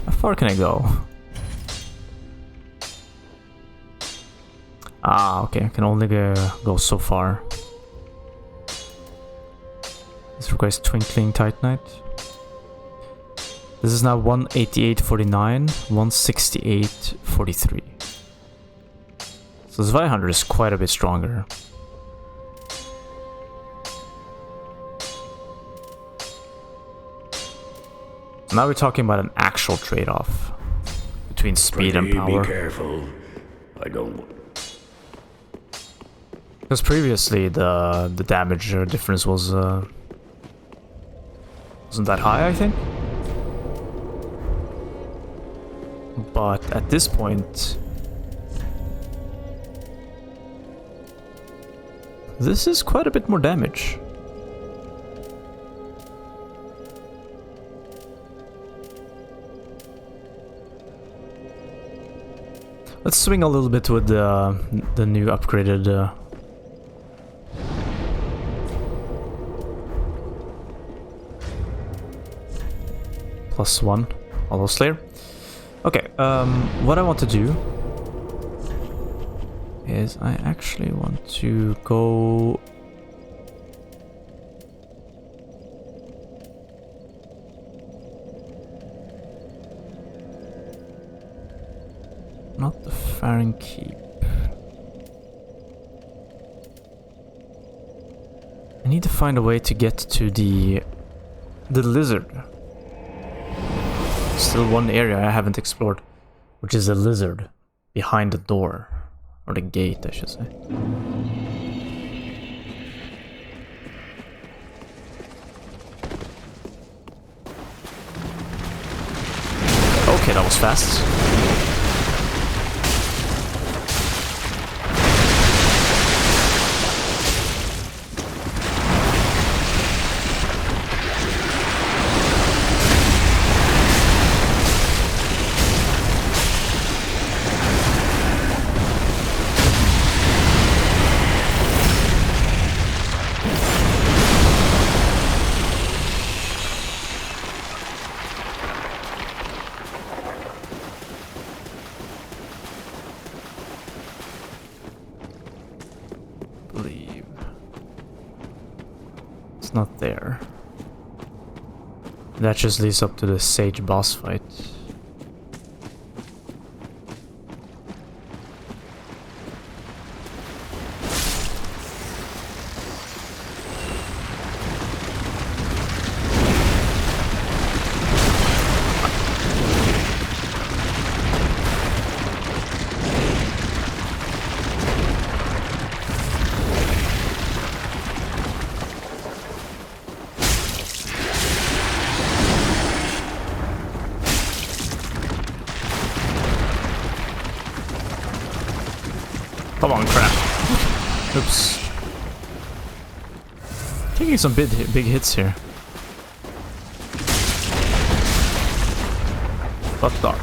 How far can I go? Ah, okay, I can only go so far. This requires Twinkling Titanite. This is now 188.49, 168.43. So this 500 is quite a bit stronger. Now we're talking about an actual trade-off between speed and power. Be careful. I don't. Because previously the damage difference was wasn't that high, I think. But at this point, this is quite a bit more damage. Let's swing a little bit with the new upgraded +1 Hollow Slayer. Okay, what I want to do is I actually want to go not the Farron Keep. I need to find a way to get to the lizard. Still one area I haven't explored, which is a lizard behind the door, or the gate, I should say. Okay, that was fast. It's not there. That just leads up to the Sage boss fight. Come on, crap. Oops. Taking some big hits here. But dark.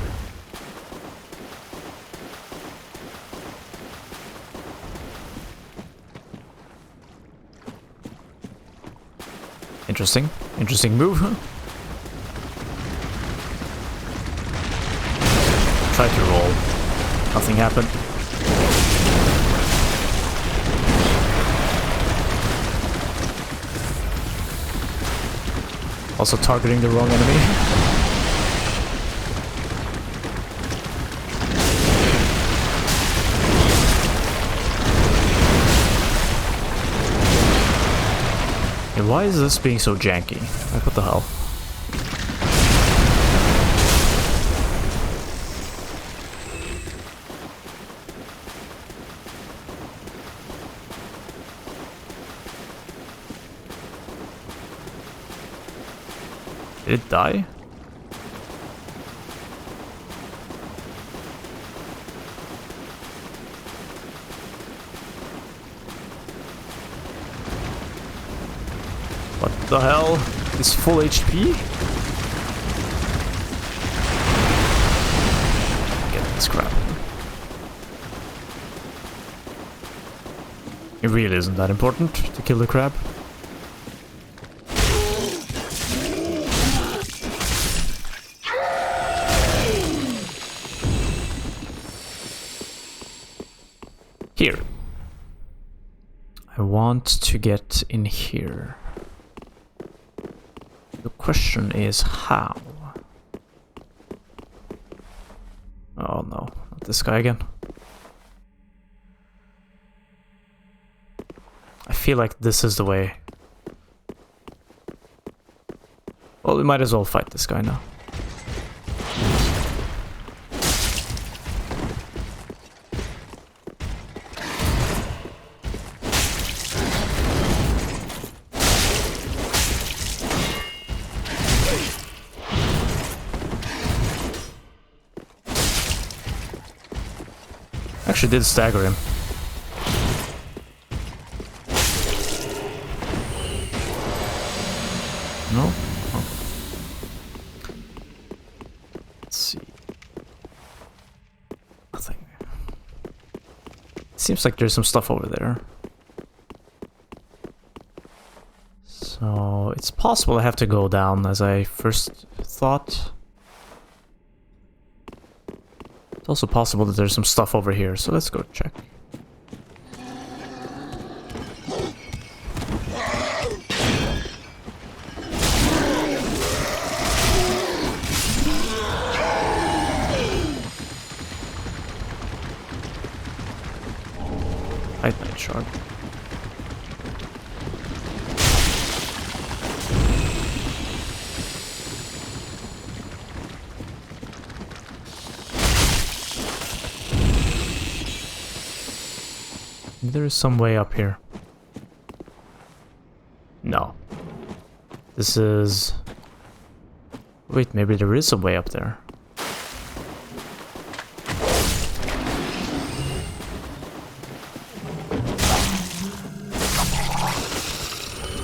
Interesting. Interesting move. Try to roll. Nothing happened. Also targeting the wrong enemy. Hey, why is this being so janky? Like, what the hell? Did it die? What the hell? It's full HP? Get this crap. It really isn't that important to kill the crab. Here. I want to get in here. The question is how? Oh no, not this guy again. I feel like this is the way. Well, we might as well fight this guy now. Actually did stagger him. No? Oh. Let's see. Nothing. Seems like there's some stuff over there. So it's possible I have to go down as I first thought. It's also possible that there's some stuff over here, so let's go check. Night shard. There is some way up here. No. This is... Wait, maybe there is a way up there.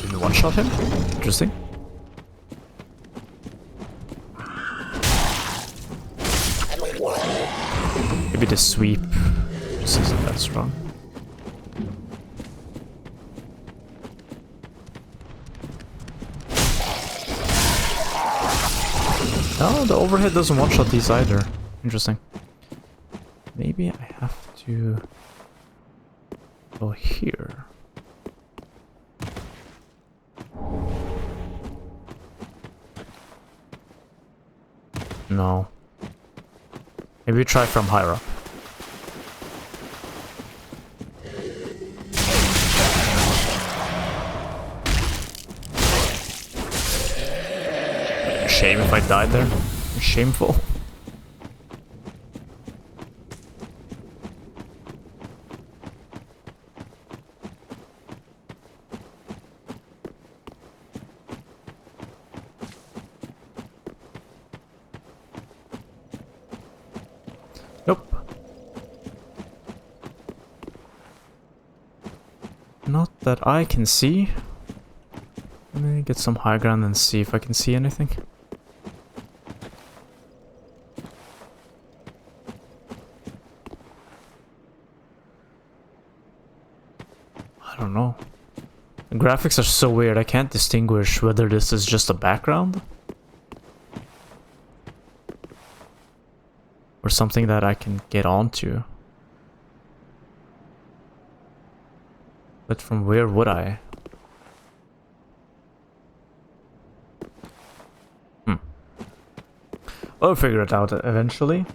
Didn't one-shot him? Interesting. Maybe the sweep just isn't that strong. No, the overhead doesn't one-shot these either. Interesting. Maybe I have to go here. No. Maybe we try from higher up. Shame if I died there. Shameful. Nope. Not that I can see. Let me get some high ground and see if I can see anything. I don't know. The graphics are so weird, I can't distinguish whether this is just a background or something that I can get onto. But from where would I? I'll figure it out eventually.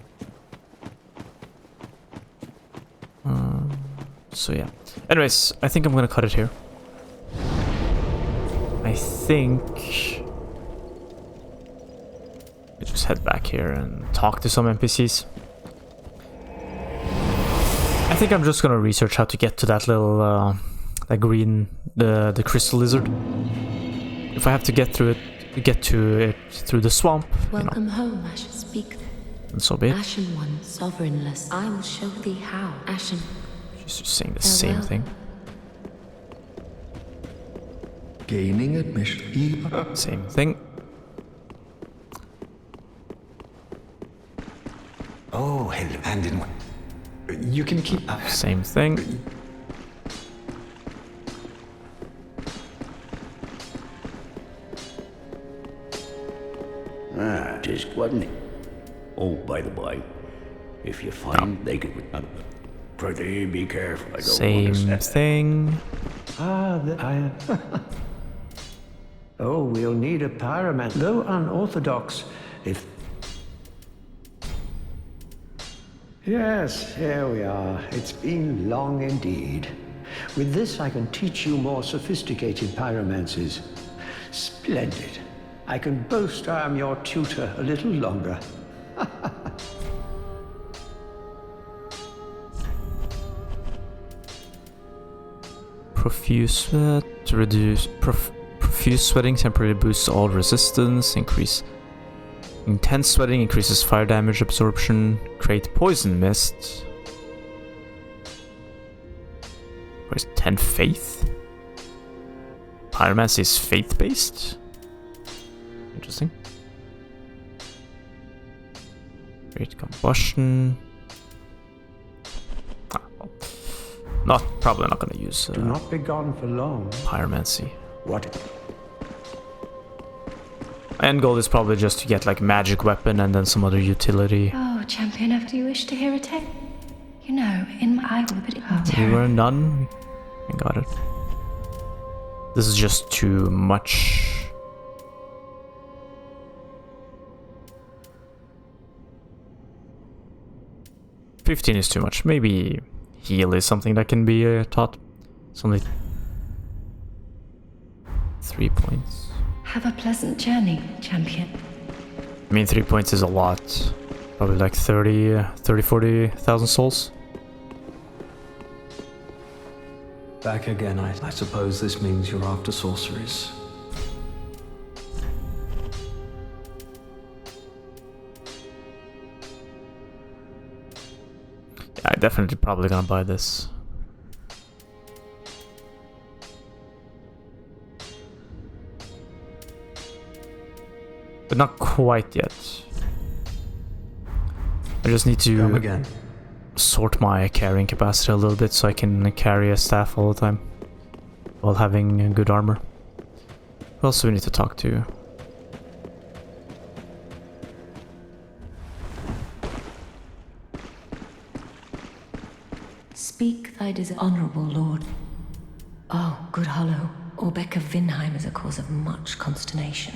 So yeah. Anyways, I think I'm gonna cut it here. I think we just head back here and talk to some NPCs. I think I'm just gonna research how to get to that little that green the crystal lizard. If I have to get to it through the swamp, Welcome home, Ashen. Speak. And so be it. Ashen one, sovereignless. I will show thee how. Ashen. She's just saying the same thing. Gaining admission. Same thing. Oh, hello. And in you can keep up. Same thing. Ah, just wasn't it? Oh, by the by, if you find they could... Pretty be careful, I don't Same understand. thing. Oh, we'll need a pyromancer. Though unorthodox, if... Yes, here we are. It's been long indeed. With this, I can teach you more sophisticated pyromancies. Splendid. I can boast I am your tutor a little longer. Profuse sweat to reduce profuse sweating temporarily boosts all resistance. Increase intense sweating increases fire damage absorption. Create poison mist. Where's 10 faith? Pyromancy is faith based. Interesting. Great combustion. Probably not gonna use Do not be gone for long. pyromancy. What? My end goal is probably just to get like magic weapon and then some other utility. Oh, champion, do you wish to hear a tale? You know, in my eye, but We were none. I got it. This is just too much. $15 is too much. Maybe heal is something that can be taught. It's only 3 points. Have a pleasant journey, champion. I mean, 3 points is a lot. Probably like 40,000 souls. Back again, I suppose this means you're after sorceries. Yeah, I definitely probably gonna buy this. But not quite yet. I just need Come to again. sort my carrying capacity a little bit so I can carry a staff all the time while having good armor. Who else do we need to talk to? Speak thy desire, honorable lord. Oh, good hollow. Orbeck of Vinheim is a cause of much consternation.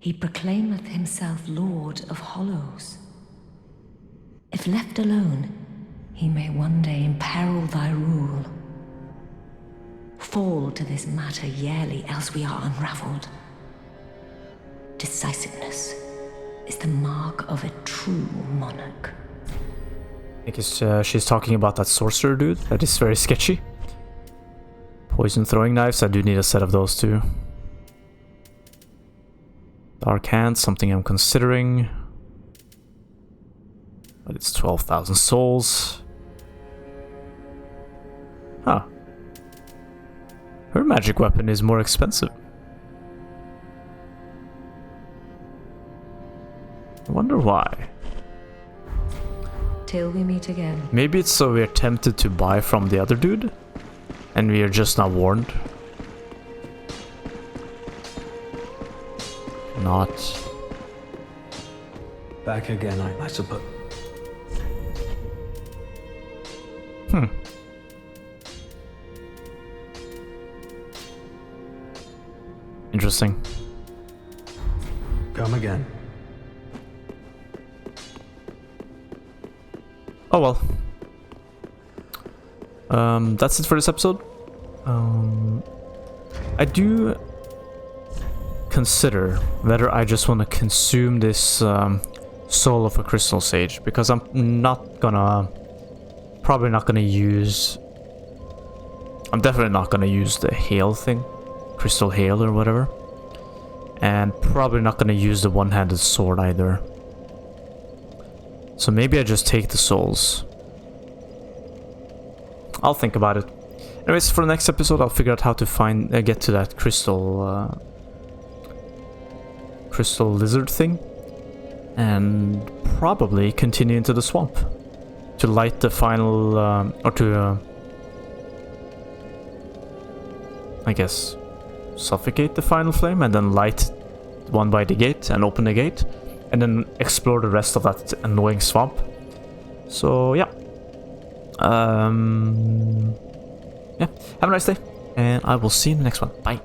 He proclaimeth himself Lord of Hollows. If left alone, he may one day imperil thy rule. Fall to this matter yearly, else we are unraveled. Decisiveness is the mark of a true monarch. I guess she's talking about that sorcerer dude. That is very sketchy. Poison throwing knives, I do need a set of those too. Dark Hand, something I'm considering. But it's 12,000 souls. Huh. Her magic weapon is more expensive. I wonder why. Till we meet again. Maybe it's so we're tempted to buy from the other dude, and we are just not warned. Not. Back again, I suppose. Interesting. Come again. Oh well. That's it for this episode. I do consider whether I just want to consume this soul of a crystal sage, because I'm probably not gonna use. I'm definitely not gonna use the hail thing, crystal hail or whatever, and probably not gonna use the one-handed sword either. So maybe I just take the souls. I'll think about it. Anyways, for the next episode, I'll figure out how to get to that crystal lizard thing, and probably continue into the swamp to light the final, or to, I guess, suffocate the final flame, and then light one by the gate and open the gate, and then explore the rest of that annoying swamp. So yeah. Yeah, have a nice day, and I will see you in the next one. Bye.